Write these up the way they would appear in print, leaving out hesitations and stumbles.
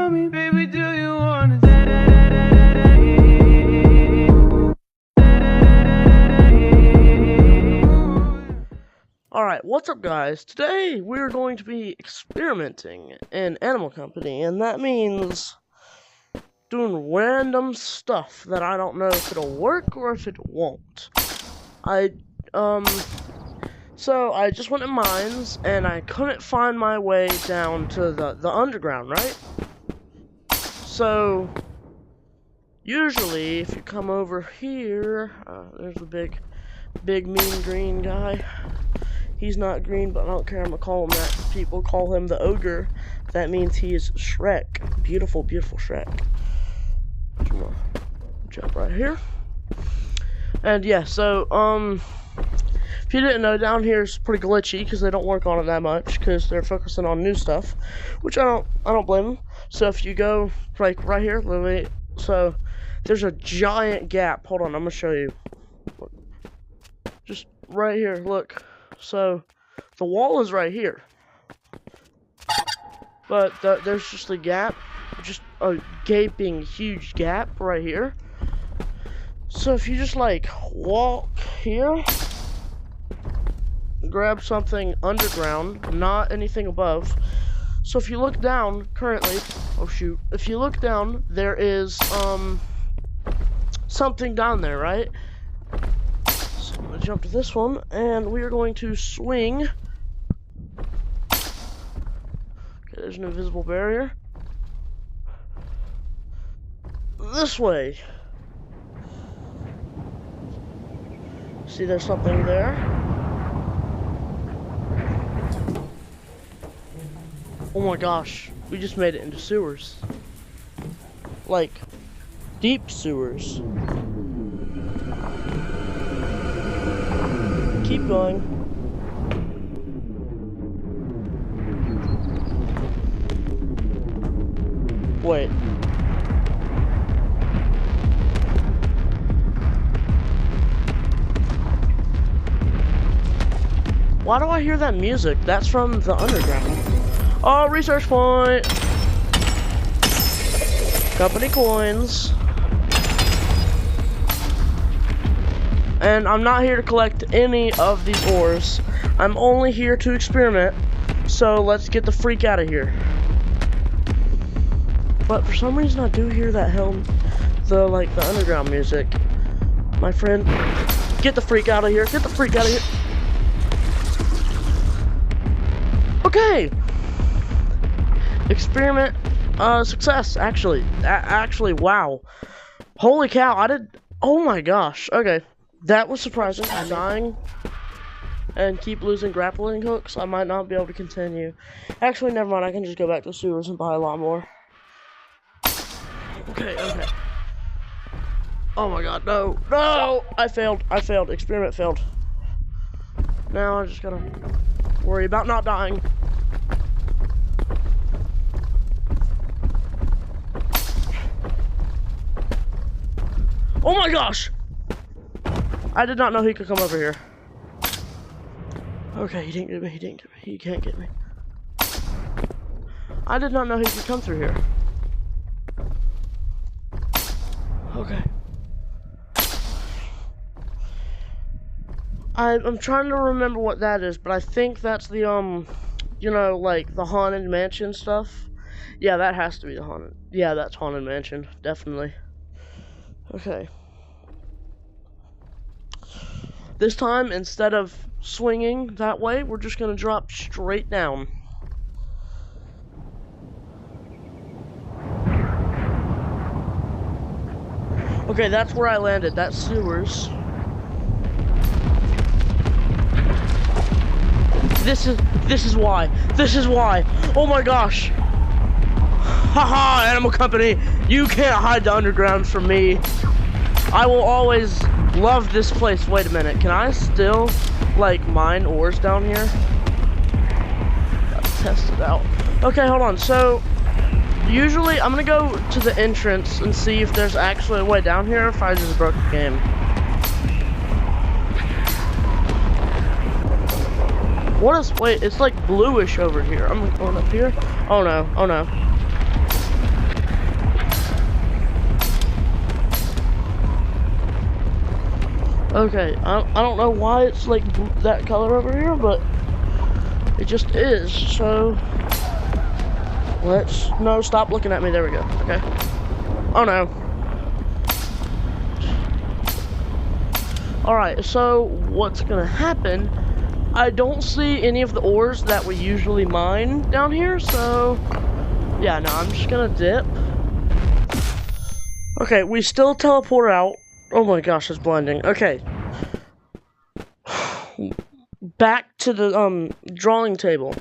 tell me, baby, do you wanna Alright, what's up guys? Today we're going to be experimenting in Animal Company, and that means doing random stuff that I don't know if it'll work or if it won't. So I just went in mines, and I couldn't find my way down to the underground, right? So, usually, if you come over here, there's a big mean green guy. He's not green, but I don't care, I'm gonna call him that. People call him the ogre. That means he is Shrek. Beautiful, beautiful Shrek. Come on. Jump right here. And yeah, so, if you didn't know, down here is pretty glitchy, because they don't work on it that much, because they're focusing on new stuff, which I don't blame them. So if you go, like, right here, so, there's a giant gap. Hold on, I'm gonna show you. Look. Just right here, look. So, the wall is right here, but there's just a gap, just a gaping huge gap right here. So if you just like walk here, grab something underground, not anything above. So if you look down currently, oh shoot, if you look down, there is something down there, right? I'm gonna jump to this one, and we are going to swing. Okay, there's an invisible barrier. This way. See, there's something there. Oh my gosh, we just made it into sewers. Like, deep sewers. Keep going. Wait. Why do I hear that music? That's from the underground. Oh, research point. Company coins. And I'm not here to collect any of these ores. I'm only here to experiment. So let's get the freak out of here. But for some reason I do hear that the underground music. My friend, get the freak out of here. Get the freak out of here. Okay. Experiment success, actually. Actually, wow. Holy cow, oh my gosh. Okay. That was surprising. I'm dying and keep losing grappling hooks. I might not be able to continue. Actually, never mind. I can just go back to the sewers and buy a lot more. Okay. Oh my god, no. No! I failed. Experiment failed. Now I just gotta worry about not dying. Oh my gosh! I did not know he could come over here. Okay, he didn't get me, he can't get me. I did not know he could come through here. Okay. I'm trying to remember what that is, but I think that's the, you know, like, the Haunted Mansion stuff. Yeah, that has to be the Haunted. Yeah, that's Haunted Mansion, definitely. Okay. This time, instead of swinging that way, we're just gonna drop straight down. Okay, that's where I landed. That's sewers. This is why. This is why. Oh my gosh. Haha, Animal Company. You can't hide the underground from me. I will always love this place. Wait a minute. Can I still, like, mine ores down here? Gotta test it out. Okay, hold on. So, usually, I'm gonna go to the entrance and see if there's actually a way down here, if I just broke the game. What is, wait, it's like bluish over here. I'm going up here. Oh no, oh no. Okay, I don't know why it's like that color over here, but it just is. So no, stop looking at me. There we go. Okay. Oh no. Alright, so what's gonna happen? I don't see any of the ores that we usually mine down here, so yeah, no, I'm just gonna dip. Okay, we still teleport out. Oh my gosh, it's blending. Okay. Back to the drawing table.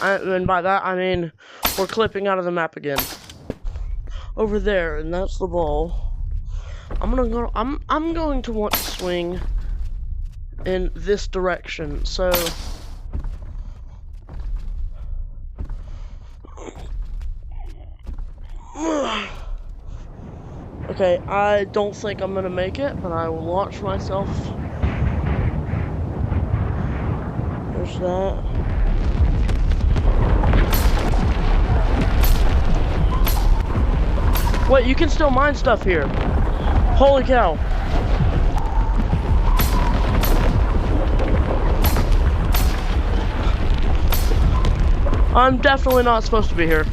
And by that I mean we're clipping out of the map again. Over there, and that's the ball. I'm going to want to swing in this direction, so okay, I don't think I'm gonna make it, but I will launch myself. There's that. Wait, you can still mine stuff here. Holy cow. I'm definitely not supposed to be here.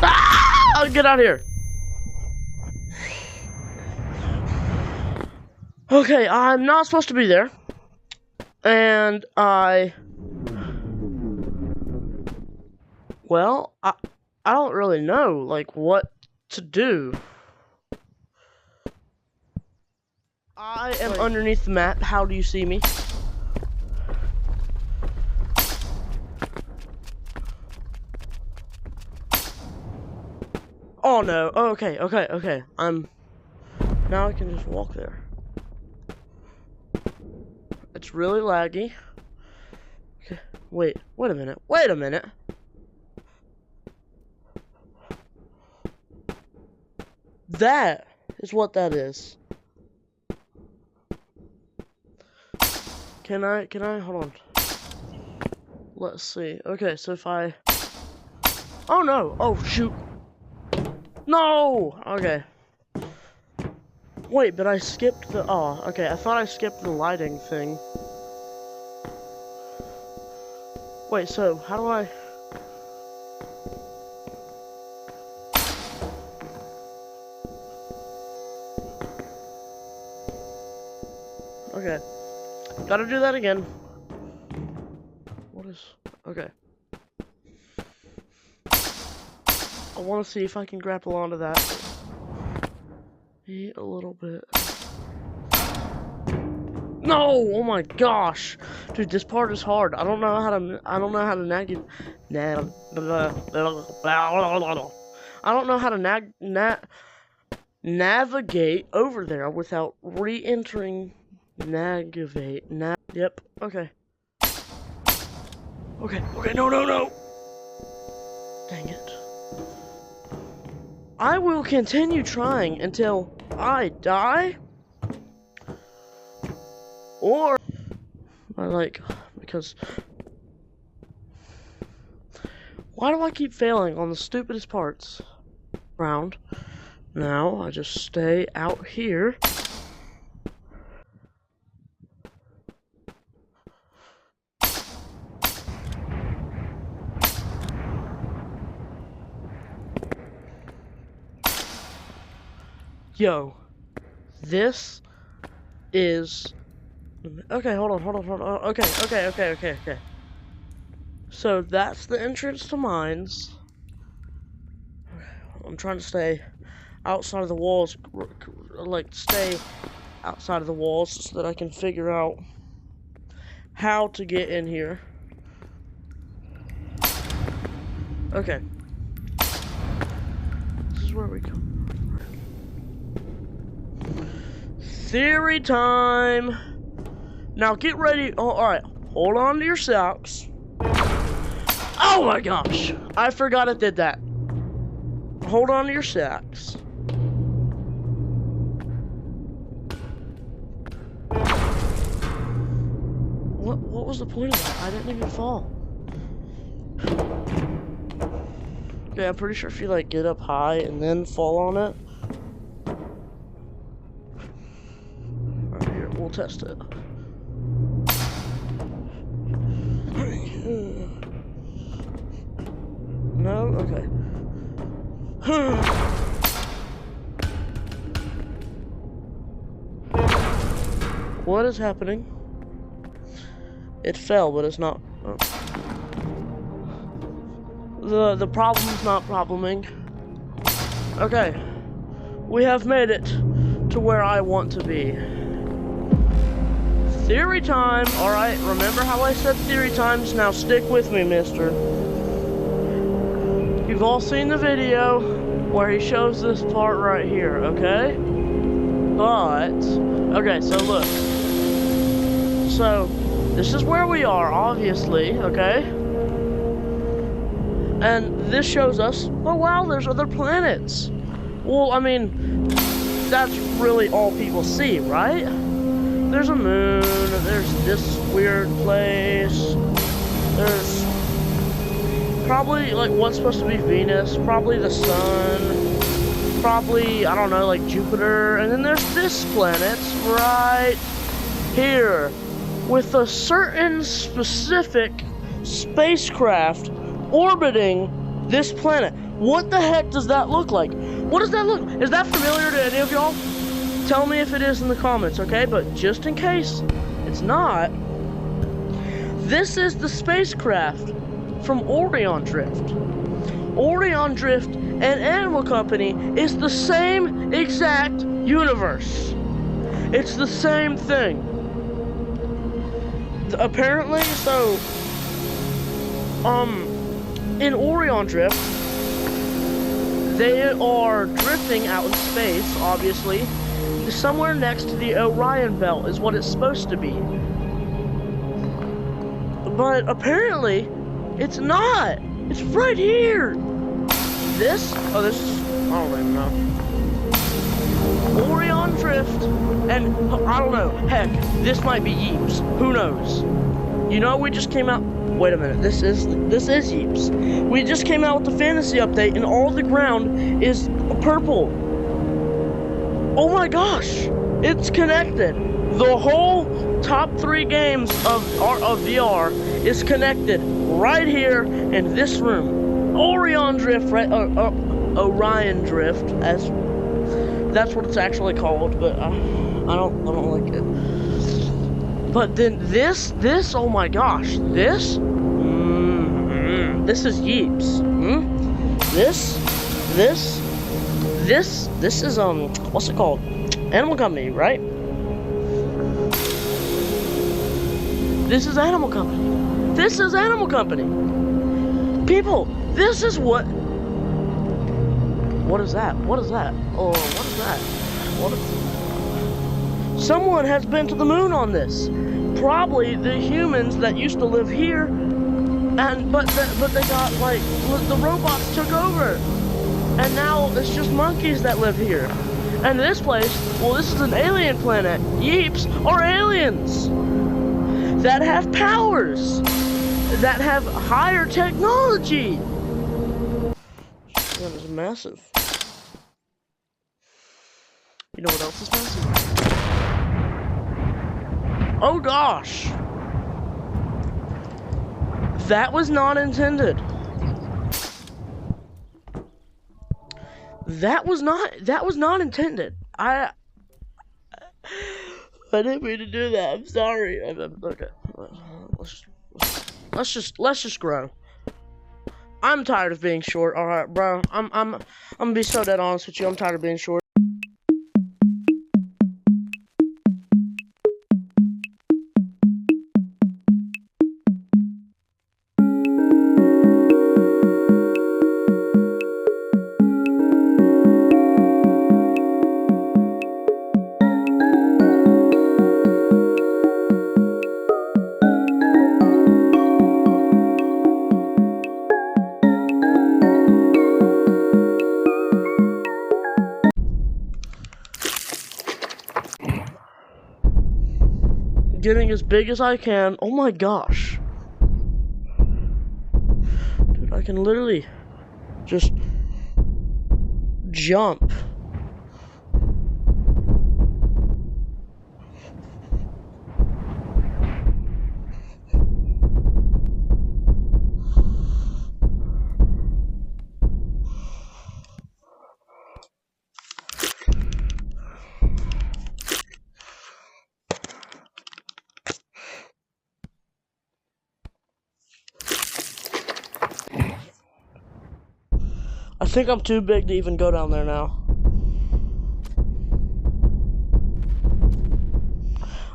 Ah! Get out of here. Okay, I'm not supposed to be there. And well, I don't really know, like, what to do. I am underneath the map. How do you see me? Oh no. Oh, okay. Now I can just walk there. It's really laggy. Okay. Wait a minute. That is what that is. Can I, hold on. Let's see. Okay, so if I... Oh no! Oh shoot! No! Okay. Wait, but I skipped the... Oh, okay, I thought I skipped the lighting thing. Wait, so, how do I... Okay. Gotta do that again. What is... Okay. I want to see if I can grapple onto that. Eat a little bit. No! Oh my gosh! Dude, this part is hard. I don't know how to navigate over there without re-entering Yep, okay. Okay, no! Dang it. I will continue trying until I die. Or because why do I keep failing on the stupidest parts? Round. Now I just stay out here. Yo, this is... Okay, hold on. Okay. So that's the entrance to mines. I'm trying to stay outside of the walls, like stay outside of the walls so that I can figure out how to get in here. Okay. This is where we come. Theory time. Now get ready. Oh, alright. Hold on to your socks. Oh my gosh. I forgot it did that. Hold on to your socks. What was the point of that? I didn't even fall. Okay, I'm pretty sure if you like get up high and then fall on it. Alright, here, we'll test it. No? Okay. What is happening? It fell, but it's not. Oh. The problem's not probleming. Okay. We have made it to where I want to be. Theory time! Alright, remember how I said theory times? Now stick with me, mister. You've all seen the video where he shows this part right here, okay? But, okay, so look. So, this is where we are, obviously, okay? And this shows us, oh wow, there's other planets. Well, I mean, that's really all people see, right? There's a moon, there's this weird place, there's probably, like, what's supposed to be Venus, probably the sun, probably, I don't know, like Jupiter, and then there's this planet right here, with a certain specific spacecraft orbiting this planet. What the heck does that look like? What does that look? Is that familiar to any of y'all? Tell me if it is in the comments, okay? But just in case it's not, this is the spacecraft from Orion Drift. Orion Drift and Animal Company is the same exact universe. It's the same thing. Apparently, so, in Orion Drift, they are drifting out in space, obviously. Somewhere next to the Orion Belt is what it's supposed to be. But apparently, it's not. It's right here. This? Oh, this is, I don't even know. Orion Drift, and I don't know, heck, this might be Yeeps. Who knows? You know, we just came out, wait a minute, this is Yeeps. We just came out with the fantasy update, and all the ground is purple. Oh my gosh, it's connected. The whole top 3 games of VR is connected right here in this room. Orion Drift, right? Orion Drift, as that's what it's actually called, but I don't like it. But then this, oh my gosh, this is Yeeps. This is what's it called? Animal Company, right? This is Animal Company. This is Animal Company. People, this is what is that? What is that? Oh, what is that? What is... Someone has been to the moon on this. Probably the humans that used to live here, and but they got, like, the robots took over. And now it's just monkeys that live here. And this place, well, this is an alien planet. Yeeps are aliens that have powers, that have higher technology. That is massive. You know what else is massive? Oh gosh. That was not intended. That was not intended. I didn't mean to do that. I'm sorry. Okay. Let's just grow. I'm tired of being short. All right, bro. I'm gonna be so dead honest with you. I'm tired of being short. Getting as big as I can. Oh my gosh. Dude, I can literally Just jump. I think I'm too big to even go down there now.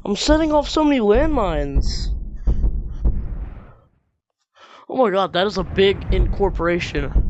I'm setting off so many landmines. Oh my god, that is a big incorporation.